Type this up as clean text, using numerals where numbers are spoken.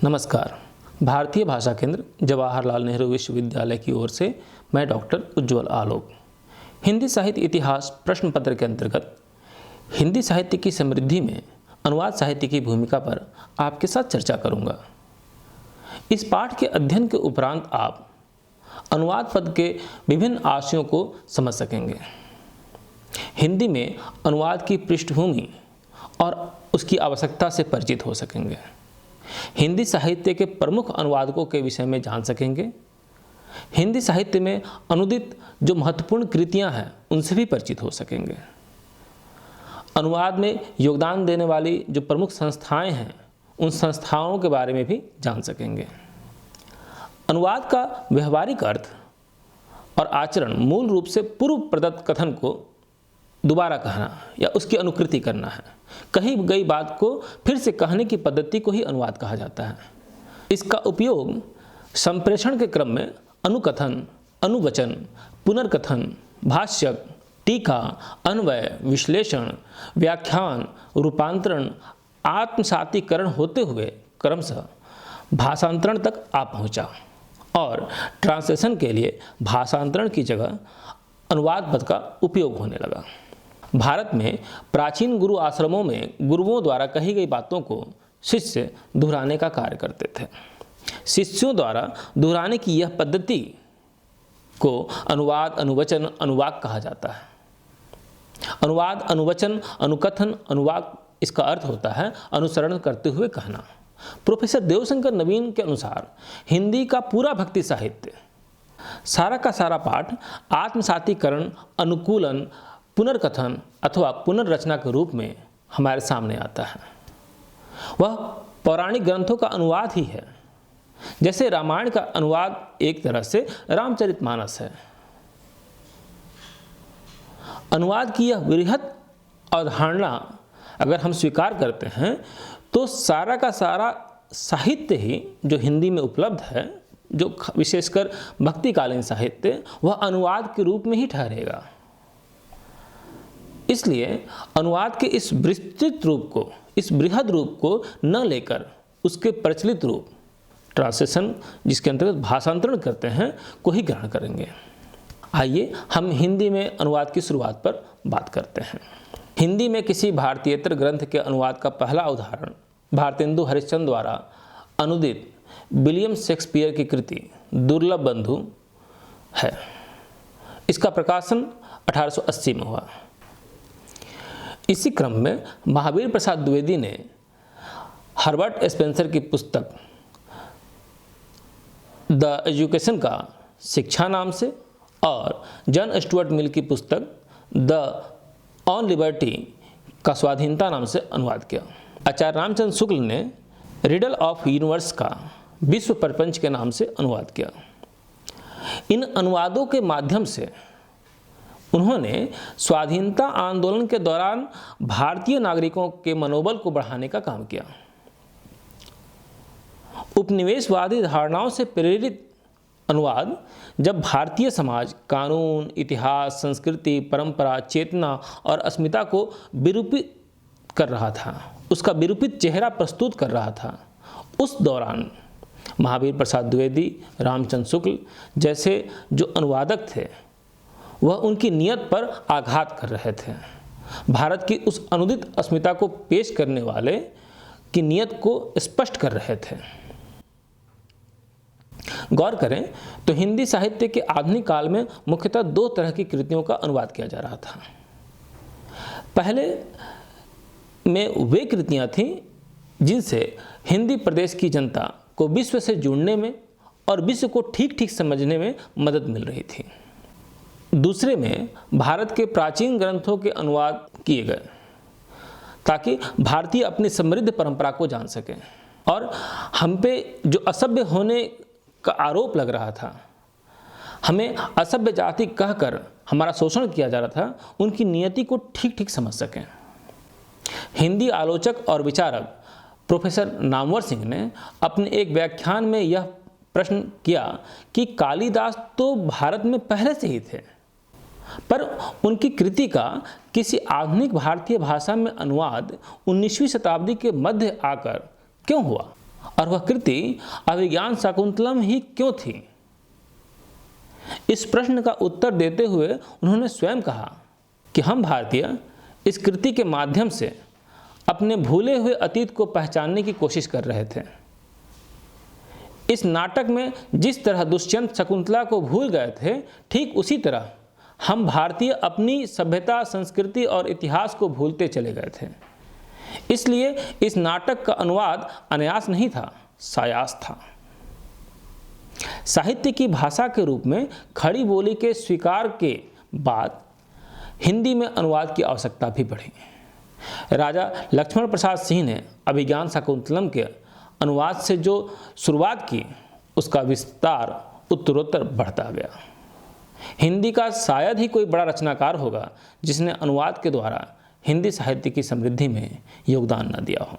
नमस्कार। भारतीय भाषा केंद्र जवाहरलाल नेहरू विश्वविद्यालय की ओर से मैं डॉक्टर उज्ज्वल आलोक हिंदी साहित्य इतिहास प्रश्न पत्र के अंतर्गत हिंदी साहित्य की समृद्धि में अनुवाद साहित्य की भूमिका पर आपके साथ चर्चा करूंगा। इस पाठ के अध्ययन के उपरांत आप अनुवाद पद के विभिन्न आशयों को समझ सकेंगे। हिंदी में अनुवाद की पृष्ठभूमि और उसकी आवश्यकता से परिचित हो सकेंगे। हिंदी साहित्य के प्रमुख अनुवादकों के विषय में जान सकेंगे। हिंदी साहित्य में अनुदित जो महत्वपूर्ण कृतियां हैं उनसे भी परिचित हो सकेंगे। अनुवाद में योगदान देने वाली जो प्रमुख संस्थाएं हैं उन संस्थाओं के बारे में भी जान सकेंगे। अनुवाद का व्यवहारिक अर्थ और आचरण मूल रूप से पूर्व प्रदत्त कथन को दोबारा कहना या उसकी अनुकृति करना है। कही गई बात को फिर से कहने की पद्धति को ही अनुवाद कहा जाता है। इसका उपयोग संप्रेषण के क्रम में अनुकथन, अनुवचन, पुनर्कथन, भाष्य, टीका, अन्वय, विश्लेषण, व्याख्यान, रूपांतरण, आत्मसातीकरण होते हुए क्रमशः भाषांतरण तक आ पहुंचा और ट्रांसलेशन के लिए भाषांतरण की जगह अनुवाद पद का उपयोग होने लगा। भारत में प्राचीन गुरु आश्रमों में गुरुओं द्वारा कही गई बातों को शिष्य दोहराने का कार्य करते थे। शिष्यों द्वारा दोहराने की यह पद्धति को अनुवाद, अनुवचन, अनुवाक कहा जाता है। अनुवाद, अनुवचन, अनुकथन, अनुवाक इसका अर्थ होता है अनुसरण करते हुए कहना। प्रोफेसर देवशंकर नवीन के अनुसार हिंदी का पूरा भक्ति साहित्य सारा का सारा पाठ आत्मसातीकरण, अनुकूलन, पुनर्कथन अथवा पुनर्रचना के रूप में हमारे सामने आता है। वह पौराणिक ग्रंथों का अनुवाद ही है। जैसे रामायण का अनुवाद एक तरह से रामचरितमानस है। अनुवाद की यह वृहत अवधारणा अगर हम स्वीकार करते हैं तो सारा का सारा साहित्य ही जो हिंदी में उपलब्ध है, जो विशेषकर भक्तिकालीन साहित्य, वह अनुवाद के रूप में ही ठहरेगा। इसलिए अनुवाद के इस विस्तृत रूप को, इस बृहद रूप को न लेकर उसके प्रचलित रूप ट्रांसलेशन, जिसके अंतर्गत भाषांतरण करते हैं, को ही ग्रहण करेंगे। आइए हम हिंदी में अनुवाद की शुरुआत पर बात करते हैं। हिंदी में किसी भारतीयेतर ग्रंथ के अनुवाद का पहला उदाहरण भारतेंदु हरिश्चंद्र द्वारा अनुदित विलियम शेक्सपियर की कृति दुर्लभ बंधु है। इसका प्रकाशन 1880 में हुआ। इसी क्रम में महावीर प्रसाद द्विवेदी ने हर्बर्ट स्पेंसर की पुस्तक द एजुकेशन का शिक्षा नाम से और जॉन स्टुअर्ट मिल की पुस्तक द ऑन लिबर्टी का स्वाधीनता नाम से अनुवाद किया। आचार्य रामचंद्र शुक्ल ने रिडल ऑफ यूनिवर्स का विश्व प्रपंच के नाम से अनुवाद किया। इन अनुवादों के माध्यम से उन्होंने स्वाधीनता आंदोलन के दौरान भारतीय नागरिकों के मनोबल को बढ़ाने का काम किया। उपनिवेशवादी धारणाओं से प्रेरित अनुवाद जब भारतीय समाज, कानून, इतिहास, संस्कृति, परंपरा, चेतना और अस्मिता को विरूपित कर रहा था, उसका विरूपित चेहरा प्रस्तुत कर रहा था, उस दौरान महावीर प्रसाद द्विवेदी, रामचंद्र शुक्ल जैसे जो अनुवादक थे वह उनकी नियत पर आघात कर रहे थे। भारत की उस अनुदित अस्मिता को पेश करने वाले की नियत को स्पष्ट कर रहे थे। गौर करें तो हिंदी साहित्य के आधुनिक काल में मुख्यतः दो तरह की कृतियों का अनुवाद किया जा रहा था। पहले में वे कृतियां थीं जिनसे हिंदी प्रदेश की जनता को विश्व से जुड़ने में और विश्व को ठीक ठीक समझने में मदद मिल रही थी। दूसरे में भारत के प्राचीन ग्रंथों के अनुवाद किए गए ताकि भारतीय अपनी समृद्ध परंपरा को जान सकें और हम पे जो असभ्य होने का आरोप लग रहा था, हमें असभ्य जाति कहकर हमारा शोषण किया जा रहा था, उनकी नियति को ठीक ठीक समझ सकें। हिंदी आलोचक और विचारक प्रोफेसर नामवर सिंह ने अपने एक व्याख्यान में यह प्रश्न किया कि कालिदास तो भारत में पहले से ही थे, पर उनकी कृति का किसी आधुनिक भारतीय भाषा में अनुवाद 19वीं शताब्दी के मध्य आकर क्यों हुआ? और वह कृति अभिज्ञान शाकुंतलम ही क्यों थी? इस प्रश्न का उत्तर देते हुए उन्होंने स्वयं कहा कि हम भारतीय इस कृति के माध्यम से अपने भूले हुए अतीत को पहचानने की कोशिश कर रहे थे। इस नाटक में जिस तरह दुष्यंत शकुंतला को भूल गए थे, ठीक उसी तरह हम भारतीय अपनी सभ्यता, संस्कृति और इतिहास को भूलते चले गए थे। इसलिए इस नाटक का अनुवाद अनायास नहीं था, सायास था। साहित्य की भाषा के रूप में खड़ी बोली के स्वीकार के बाद हिंदी में अनुवाद की आवश्यकता भी बढ़ी। राजा लक्ष्मण प्रसाद सिंह ने अभिज्ञान शाकुंतलम के अनुवाद से जो शुरुआत की, उसका विस्तार उत्तरोत्तर बढ़ता गया। हिंदी का शायद ही कोई बड़ा रचनाकार होगा जिसने अनुवाद के द्वारा हिंदी साहित्य की समृद्धि में योगदान न दिया हो।